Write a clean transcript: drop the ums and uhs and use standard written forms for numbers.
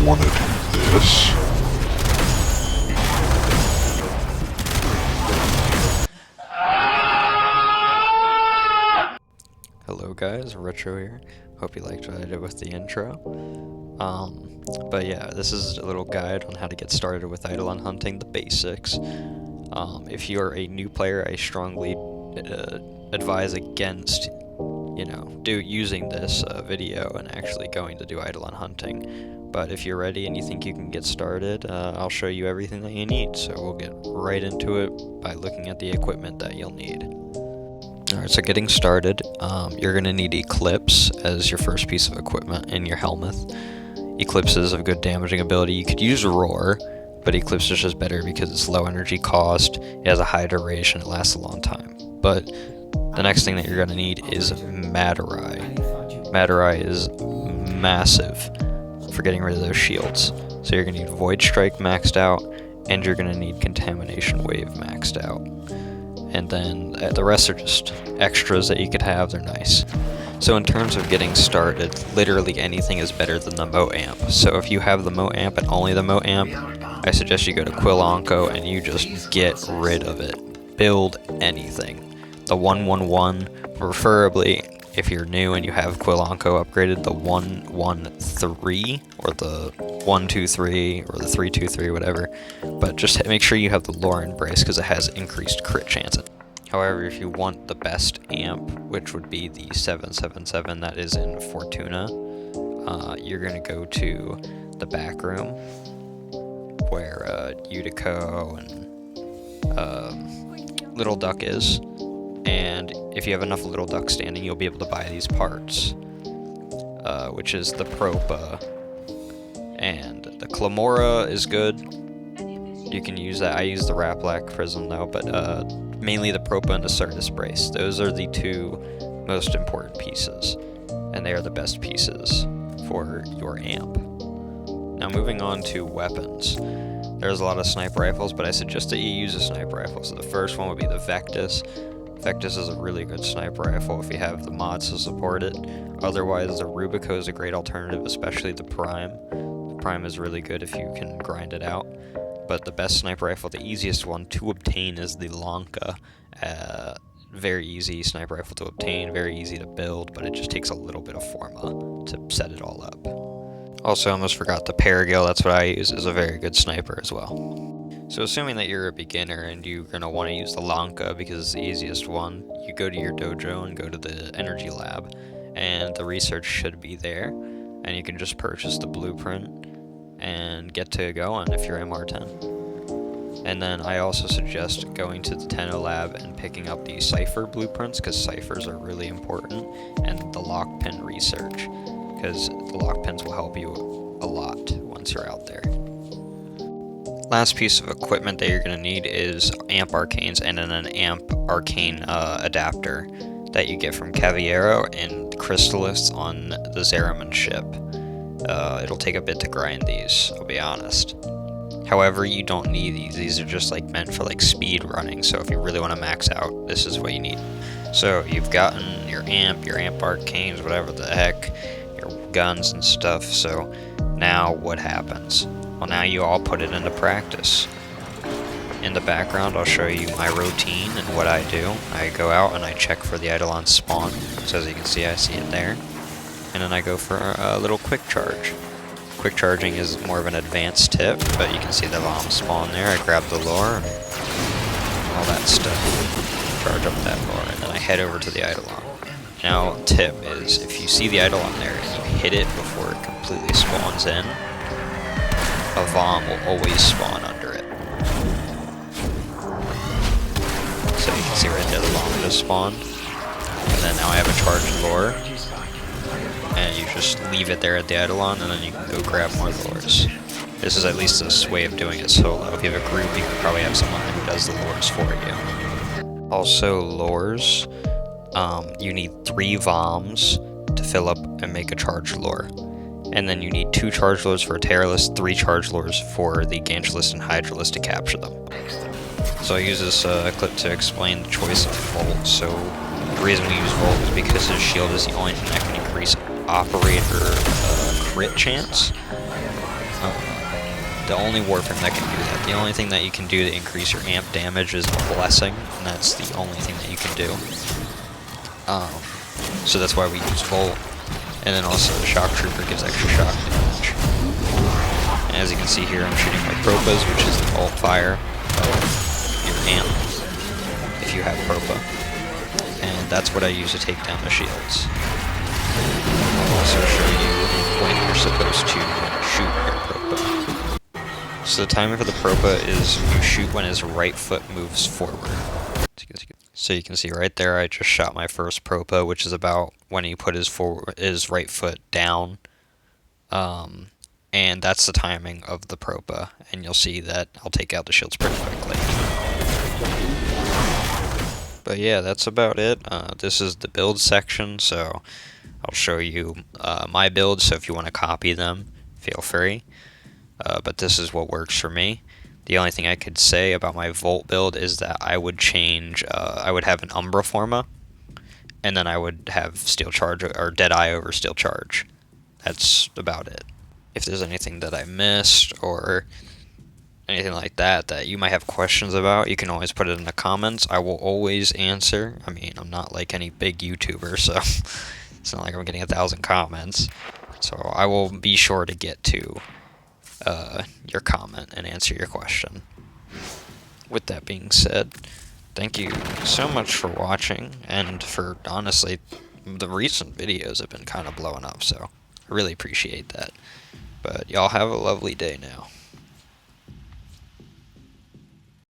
want to do this. Hello guys, Retro here. Hope you liked what I did with the intro. But yeah, this is a little guide on how to get started with eidolon hunting, the basics. If you're a new player, I strongly advise against, using this video and actually going to do eidolon hunting. But if you're ready and you think you can get started, I'll show you everything that you need. So we'll get right into it by looking at the equipment that you'll need. Alright, so getting started, you're going to need Eclipse as your first piece of equipment in your helmet. Eclipse is of good damaging ability. You could use Roar, but Eclipse is just better because it's low energy cost, it has a high duration, it lasts a long time. But the next thing that you're going to need is Madarai. Madarai is massive for getting rid of those shields. So you're going to need Void Strike maxed out, and you're going to need Contamination Wave maxed out. And then the rest are just extras that you could have, they're nice. So in terms of getting started, literally anything is better than the Mo Amp. So if you have the Mo Amp and only the Mo Amp, I suggest you go to Quilonco and you just get rid of it. Build anything. The 111, preferably if you're new and you have Quilonco upgraded, the 113 or the 123 or the 323, whatever. But just make sure you have the Lore Embrace because it has increased crit chance. However, if you want the best amp, which would be the 777 that is in Fortuna, you're going to go to the back room where Utico and Little Duck is. And if you have enough Little Duck standing, you'll be able to buy these parts, which is the Propa. And the Clamora is good. You can use that. I use the Raplac Prism though, but mainly the Propa and the Certus Brace. Those are the two most important pieces, and they are the best pieces for your amp. Now moving on to weapons. There's a lot of sniper rifles, but I suggest that you use a sniper rifle. So the first one would be the Vectis. Vectis is a really good sniper rifle if you have the mods to support it. Otherwise, the Rubico is a great alternative, especially the Prime. The Prime is really good if you can grind it out. But the best sniper rifle, the easiest one to obtain, is the Lanka. Very easy sniper rifle to obtain, very easy to build, but it just takes a little bit of forma to set it all up. Also, I almost forgot the Paragil, that's what I use, is a very good sniper as well. So assuming that you're a beginner and you're going to want to use the Lanka because it's the easiest one, you go to your dojo and go to the energy lab, and the research should be there, and you can just purchase the blueprint and get to going if you're MR10. And then I also suggest going to the Tenno lab and picking up the Cypher blueprints, because Cyphers are really important, and the Lockpin research, because the Lockpins will help you a lot once you're out there. Last piece of equipment that you're going to need is Amp Arcanes and then an Amp Arcane adapter that you get from Caviero and Crystallis on the Zeraman ship. It'll take a bit to grind these, I'll be honest. However, you don't need these. These are just like meant for like speed running, so if you really want to max out, this is what you need. So you've gotten your amp arcanes, whatever the heck, your guns and stuff. So now what happens? Well, now you all put it into practice. In the background, I'll show you my routine and what I do. I go out and I check for the eidolon spawn. So as you can see, I see it there. And then I go for a little quick charge. Quick charging is more of an advanced tip, but you can see the bomb spawn there. I grab the lore and all that stuff. Charge up that lore, and then I head over to the eidolon. Now, tip is, if you see the eidolon there and you hit it before it completely spawns in, a Vom will always spawn under it. So you can see right there the Vom just spawned. And then now I have a charged lore. And you just leave it there at the eidolon, and then you can go grab more lures. This is at least a way of doing it solo. If you have a group, you can probably have someone who does the lures for you. Also, lures, you need 3 Voms to fill up and make a charged lure. And then you need 2 charge lures for a Terralist, 3 charge lures for the Gantralist and Hydralist to capture them. So I use this clip to explain the choice of Volt. So the reason we use Volt is because his shield is the only thing that can increase Operator crit chance. The only Warframe that can do that. The only thing that you can do to increase your amp damage is a Blessing, and that's the only thing that you can do. So that's why we use Volt. And then also the Shock Trooper gives extra shock damage. And as you can see here, I'm shooting my Propas, which is the alt fire of your amp, if you have Propa. And that's what I use to take down the shields. I'll also show you when you're supposed to shoot your Propa. So the timing for the Propa is you shoot when his right foot moves forward. So you can see right there, I just shot my first Propa, which is about when he put his right foot down. And that's the timing of the Propa, and you'll see that I'll take out the shields pretty quickly. But yeah, that's about it. This is the build section, so I'll show you my builds, so if you want to copy them, feel free. But this is what works for me. The only thing I could say about my Volt build is that I would change, I would have an Umbra Forma, and then I would have Steel Charge, or Deadeye over Steel Charge. That's about it. If there's anything that I missed, or anything like that that you might have questions about, you can always put it in the comments. I will always answer. I mean, I'm not like any big YouTuber, so it's not like I'm getting 1,000 comments. So I will be sure to get to your comment and answer your question. With that being said, thank you so much for watching, and for, honestly, the recent videos have been kind of blowing up, so I really appreciate that. But y'all have a lovely day now.